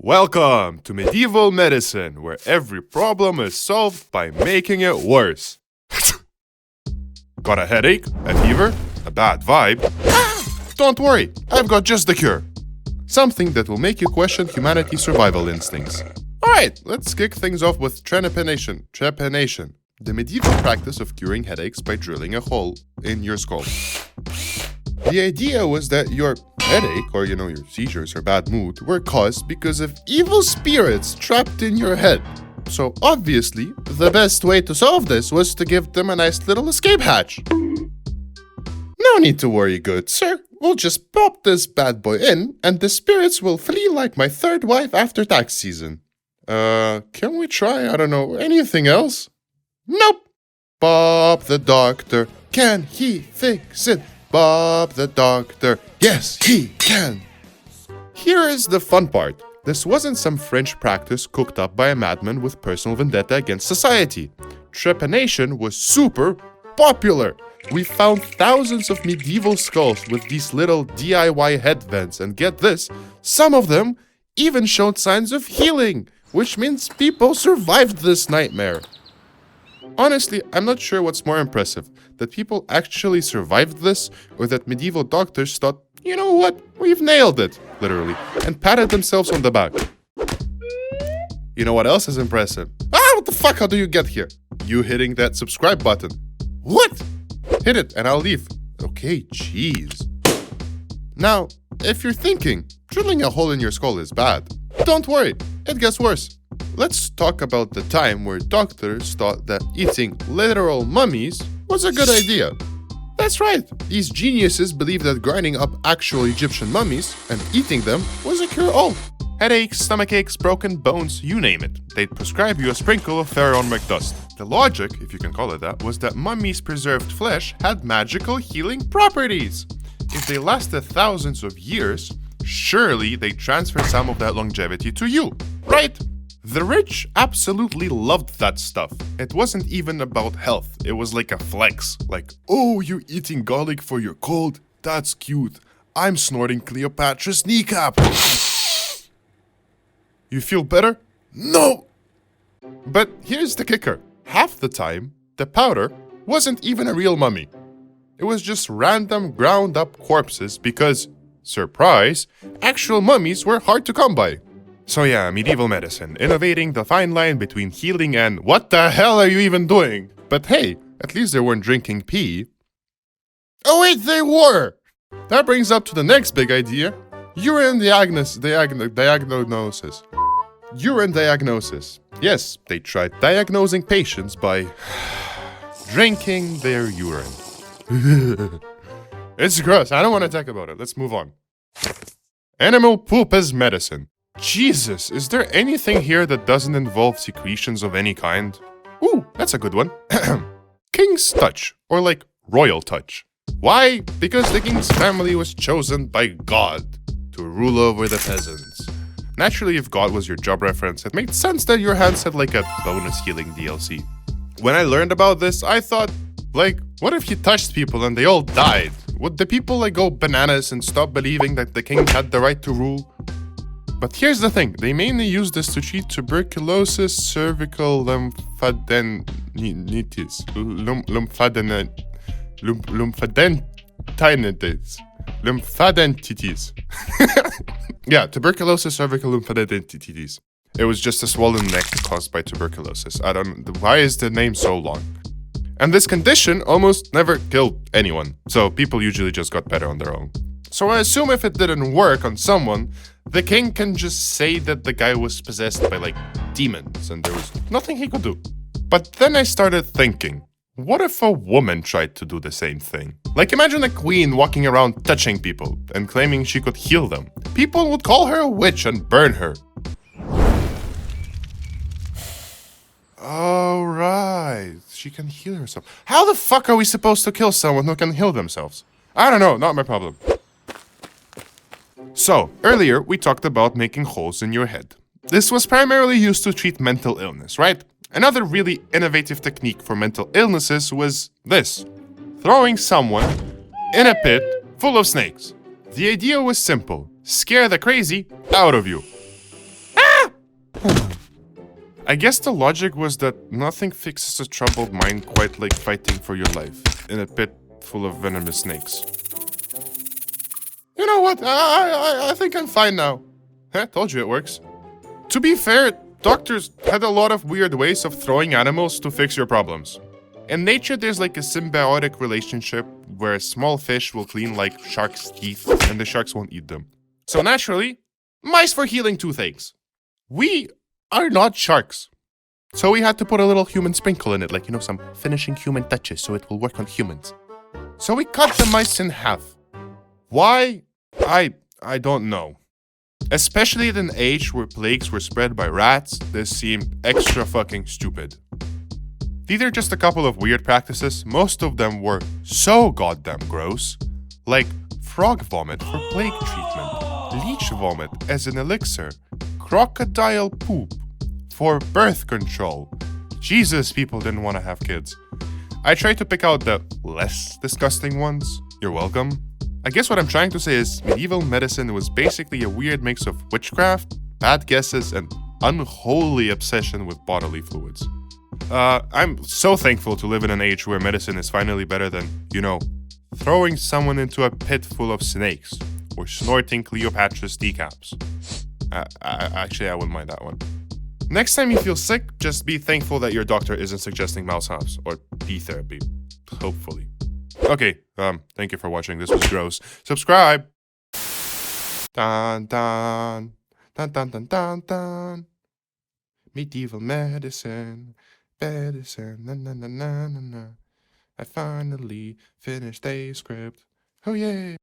Welcome to medieval medicine, where every problem is solved by making it worse. Got a headache, a fever, a bad vibe? Don't worry, I've got just the cure. Something that will make you question humanity's survival instincts. Alright, let's kick things off with trepanation. Trepanation, the medieval practice of curing headaches by drilling a hole in your skull. The idea was that your headache, or your seizures or bad mood, were caused because of evil spirits trapped in your head. So obviously, the best way to solve this was to give them a nice little escape hatch. No need to worry, good sir. We'll just pop this bad boy in, and the spirits will flee like my third wife after tax season. Can we try, anything else? Nope. Bob the doctor, can he fix it? Bob the doctor, yes he can. Here is the fun part. This wasn't some French practice cooked up by a madman with personal vendetta against society. Trepanation was super popular. We found thousands of medieval skulls with these little DIY head vents, and get this, some of them even showed signs of healing, which means people survived this nightmare. Honestly, I'm not sure what's more impressive, that people actually survived this, or that medieval doctors thought, you know what, we've nailed it, literally, and patted themselves on the back. You know what else is impressive? What the fuck, how do you get here? You hitting that subscribe button. What? Hit it and I'll leave. Okay, jeez. Now, if you're thinking, drilling a hole in your skull is bad, don't worry, it gets worse. Let's talk about the time where doctors thought that eating literal mummies was a good idea. That's right, these geniuses believed that grinding up actual Egyptian mummies and eating them was a cure-all. Headaches, stomachaches, broken bones, you name it. They'd prescribe you a sprinkle of pharaonic dust. The logic, if you can call it that, was that mummies' preserved flesh had magical healing properties. If they lasted thousands of years, surely they'd transfer some of that longevity to you, right? The rich absolutely loved that stuff. It wasn't even about health, it was like a flex. Like, oh, you're eating garlic for your cold? That's cute. I'm snorting Cleopatra's kneecap. You feel better? No! But here's the kicker. Half the time, the powder wasn't even a real mummy. It was just random ground up corpses because, surprise, actual mummies were hard to come by. So yeah, medieval medicine, innovating the fine line between healing and what the hell are you even doing? But hey, at least they weren't drinking pee. Oh wait, they were! That brings up to the next big idea. Urine diagnosis. Urine diagnosis. Yes, they tried diagnosing patients by drinking their urine. It's gross, I don't want to talk about it, let's move on. Animal poop as medicine. Jesus, is there anything here that doesn't involve secretions of any kind? Ooh, that's a good one. King's touch, or like royal touch. Why? Because the king's family was chosen by God to rule over the peasants. Naturally, if God was your job reference, it made sense that your hands had like a bonus healing DLC. When I learned about this, I thought, what if you touched people and they all died? Would the people go bananas and stop believing that the king had the right to rule? But here's the thing, they mainly use this to treat tuberculosis, cervical lymphadenitis, lymphadenitis. Yeah, tuberculosis, cervical lymphadenitis. It was just a swollen neck caused by tuberculosis. Why is the name so long? And this condition almost never killed anyone, so people usually just got better on their own. So I assume if it didn't work on someone, the king can just say that the guy was possessed by demons and there was nothing he could do. But then I started thinking, what if a woman tried to do the same thing? Imagine a queen walking around touching people and claiming she could heal them. People would call her a witch and burn her. Oh, right. She can heal herself. How the fuck are we supposed to kill someone who can heal themselves? I don't know, not my problem. So, earlier we talked about making holes in your head. This was primarily used to treat mental illness, right? Another really innovative technique for mental illnesses was this. Throwing someone in a pit full of snakes. The idea was simple. Scare the crazy out of you. I guess the logic was that nothing fixes a troubled mind quite like fighting for your life in a pit full of venomous snakes. You know what? I think I'm fine now. Heh, told you it works. To be fair, doctors had a lot of weird ways of throwing animals to fix your problems. In nature, there's like a symbiotic relationship where a small fish will clean like sharks' teeth and the sharks won't eat them. So naturally, mice for healing toothaches. We are not sharks. So we had to put a little human sprinkle in it, like, some finishing human touches so it will work on humans. So we cut the mice in half. Why? I don't know. Especially at an age where plagues were spread by rats, this seemed extra fucking stupid. These are just a couple of weird practices. Most of them were so goddamn gross. Like frog vomit for plague treatment, leech vomit as an elixir, crocodile poop for birth control. Jesus, people didn't want to have kids. I tried to pick out the less disgusting ones. You're welcome. I guess what I'm trying to say is medieval medicine was basically a weird mix of witchcraft, bad guesses, and unholy obsession with bodily fluids. I'm so thankful to live in an age where medicine is finally better than, throwing someone into a pit full of snakes or snorting Cleopatra's decaps. Actually, I wouldn't mind that one. Next time you feel sick, just be thankful that your doctor isn't suggesting mouse house or pee therapy. Hopefully. Okay, thank you for watching. This was gross. Subscribe! Dun dun. Dun dun dun dun dun. Medieval medicine. Na na na na na na. I finally finished a script. Oh yeah!